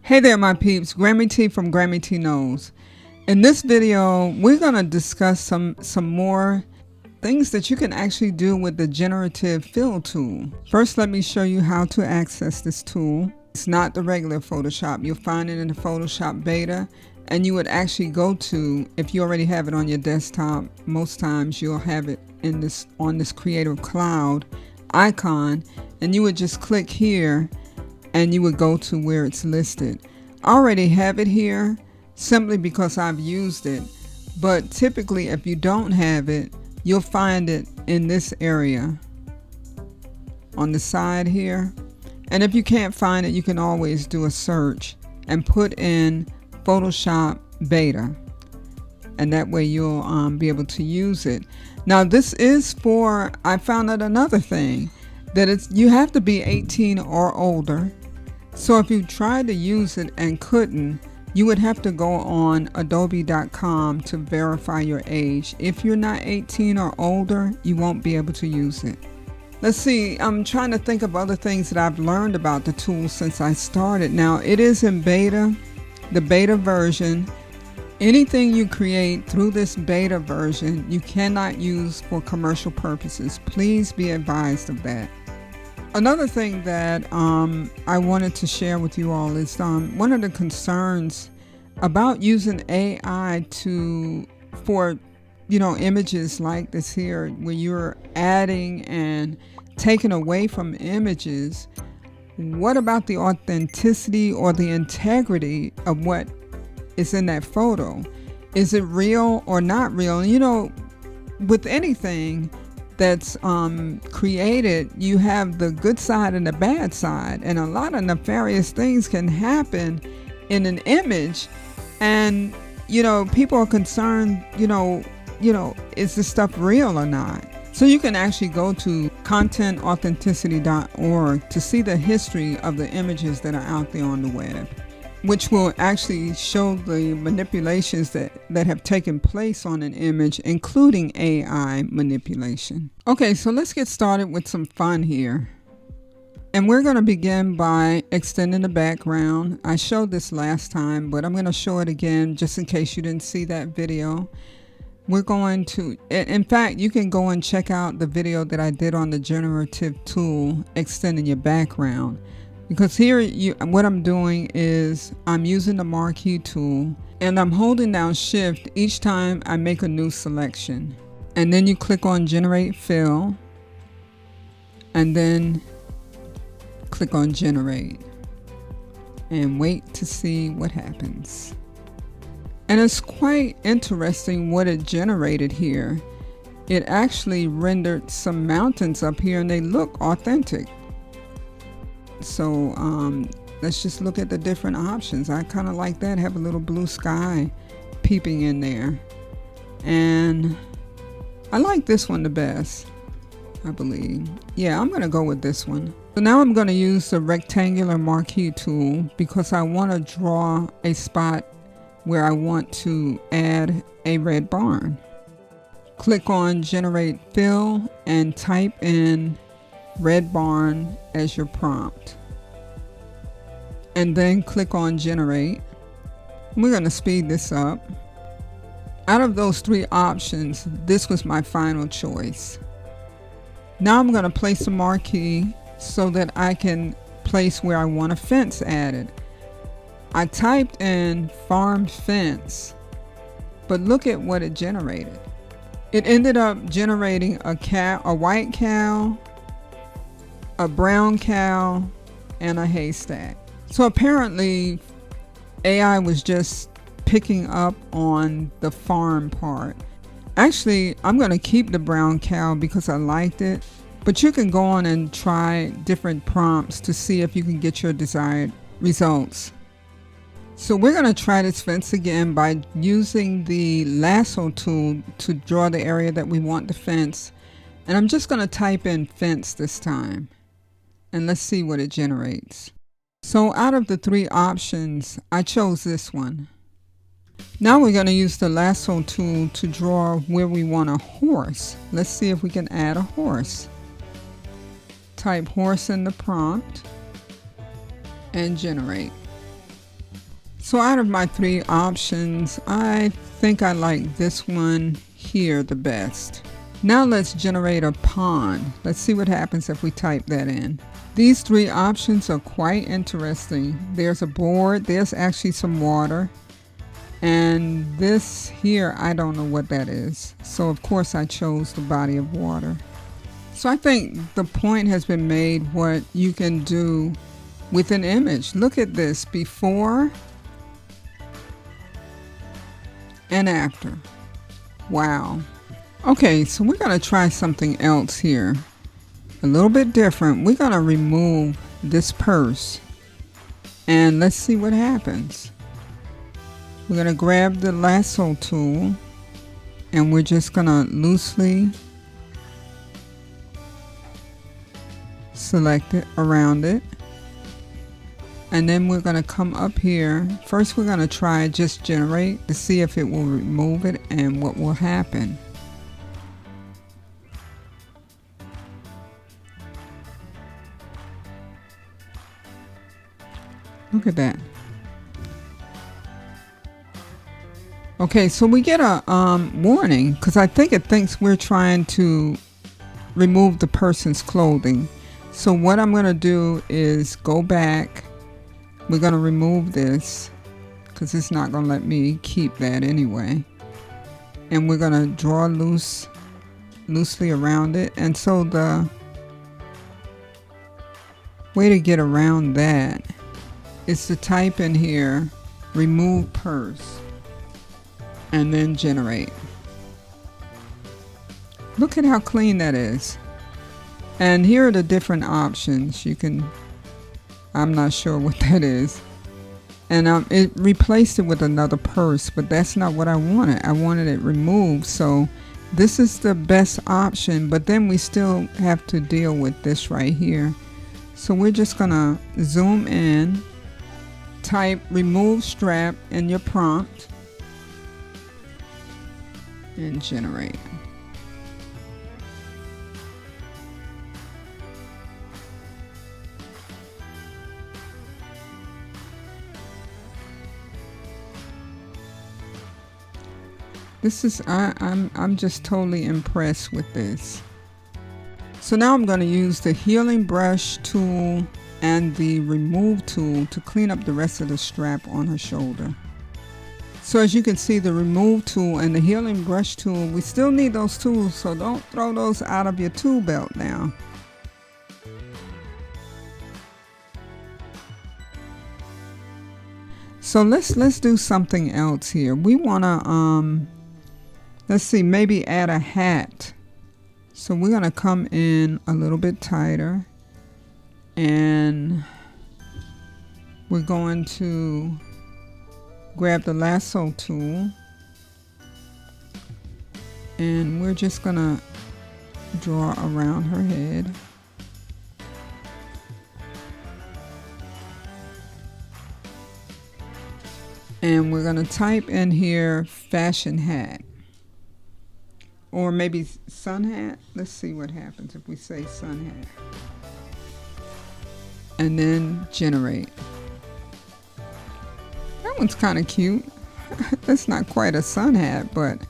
Hey there my peeps, Grammy T from Grammy T Knows. In this video, we're going to discuss some more things that you can actually do with the Generative Fill Tool. First, let me show you how to access this tool. It's not the regular Photoshop. You'll find it in the Photoshop beta, and you would actually go to, if you already have it on your desktop, most times you'll have it in on this Creative Cloud icon, and you would just click here and you would go to where it's listed. I already have it here simply because I've used it, but typically if you don't have it, you'll find it in this area on the side here. And if you can't find it, you can always do a search and put in Photoshop beta, and that way you'll be able to use it. Now this is for, I found out another thing, that you have to be 18 or older. So if you tried to use it and couldn't, you would have to go on adobe.com to verify your age. If you're not 18 or older, you won't be able to use it. Let's see, I'm trying to think of other things that I've learned about the tool since I started. Now it is in beta, the beta version. Anything you create through this beta version, you cannot use for commercial purposes. Please be advised of that. Another thing that I wanted to share with you all is one of the concerns about using AI for images like this here, where you're adding and taking away from images. What about the authenticity or the integrity of what is in that photo? Is it real or not real? With anything that's created, you have the good side and the bad side, and a lot of nefarious things can happen in an image, and people are concerned, is this stuff real or not? So you can actually go to content-authenticity.org to see the history of the images that are out there on the web, which will actually show the manipulations that have taken place on an image, including AI manipulation. Okay, so let's get started with some fun here. And we're going to begin by extending the background. I showed this last time, but I'm going to show it again just in case you didn't see that video. We're going to, in fact, you can go and check out the video that I did on the generative tool, extending your background. Because here, what I'm doing is I'm using the marquee tool, and I'm holding down shift each time I make a new selection. And then you click on generate fill, and then click on generate, and wait to see what happens. And it's quite interesting what it generated here. It actually rendered some mountains up here, and they look authentic. So let's just look at the different options. I kind of like that, have a little blue sky peeping in there. And I like this one the best, I believe. Yeah, I'm going to go with this one. So now I'm going to use the rectangular marquee tool because I want to draw a spot where I want to add a red barn. Click on generate fill and type in red barn as your prompt, and then click on generate. We're going to speed this up. Out of those three options, this was my final choice. Now I'm going to place a marquee so that I can place where I want a fence added. I typed in farm fence, but look at what it generated. It ended up generating a white cow, a brown cow, and a haystack. So apparently AI was just picking up on the farm part. Actually, I'm going to keep the brown cow because I liked it, but you can go on and try different prompts to see if you can get your desired results. So we're going to try this fence again by using the lasso tool to draw the area that we want the fence. And I'm just going to type in fence this time. And let's see what it generates. So out of the three options, I chose this one. Now we're going to use the lasso tool to draw where we want a horse. Let's see if we can add a horse. Type horse in the prompt and generate. So out of my 3 options, I think I like this one here the best. Now let's generate a pond. Let's see what happens if we type that in. These 3 options are quite interesting. There's a board, there's actually some water, and this here, I don't know what that is. So of course I chose the body of water. So I think the point has been made what you can do with an image. Look at this, before and after. Wow. Okay, so we're going to try something else here. A little bit different. We're going to remove this purse and let's see what happens. We're going to grab the lasso tool and we're just going to loosely select it around it. And then we're going to come up here. First we're going to try just generate to see if it will remove it and what will happen. Look at that. Okay, so we get a warning because I think it thinks we're trying to remove the person's clothing. So what I'm going to do is go back. We're going to remove this because it's not going to let me keep that anyway. And we're going to draw loosely around it. And so the way to get around that is to type in here, remove purse, and then generate. Look at how clean that is. And here are the different options. You can, I'm not sure what that is. And it replaced it with another purse, but that's not what I wanted. I wanted it removed. So this is the best option, but then we still have to deal with this right here. So we're just gonna zoom in, type remove strap in your prompt, and generate. This is, I'm just totally impressed with this. So now I'm going to use the healing brush tool and the remove tool to clean up the rest of the strap on her shoulder. So as you can see, the remove tool and the healing brush tool, we still need those tools, so don't throw those out of your tool belt now. So let's do something else here. We want to let's see, maybe add a hat. So we're going to come in a little bit tighter and we're going to grab the lasso tool and we're just going to draw around her head. And we're going to type in here fashion hat. Or maybe sun hat. Let's see what happens if we say sun hat. And then generate. That one's kind of cute. That's not quite a sun hat, but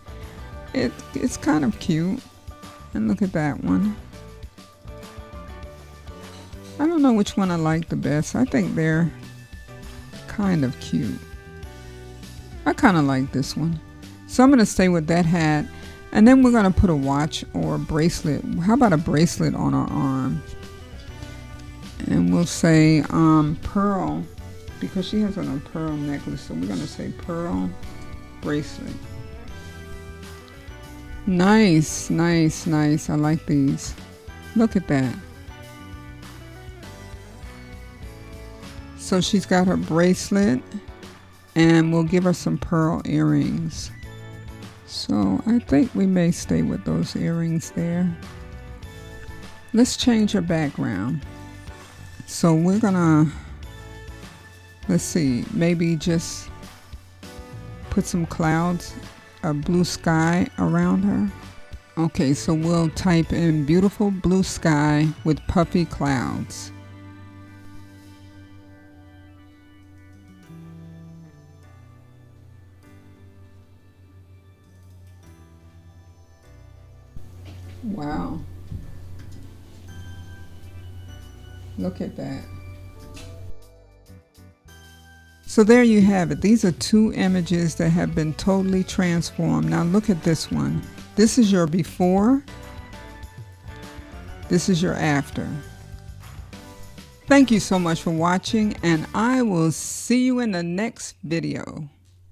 it's kind of cute. And look at that one. I don't know which one I like the best. I think they're kind of cute. I kind of like this one. So I'm going to stay with that hat. And then we're going to put a watch or a bracelet. How about a bracelet on our arm? And we'll say pearl, because she has on a pearl necklace. So we're going to say pearl bracelet. Nice, nice, nice. I like these. Look at that. So she's got her bracelet. And we'll give her some pearl earrings. So I think we may stay with those earrings there. Let's change her background. So we're gonna, let's see, maybe just put some clouds, a blue sky around her. Okay, so we'll type in beautiful blue sky with puffy clouds. Wow. Look at that. So there you have it. These are two images that have been totally transformed. Now look at this one. This is your before. This is your after. Thank you so much for watching, and I will see you in the next video.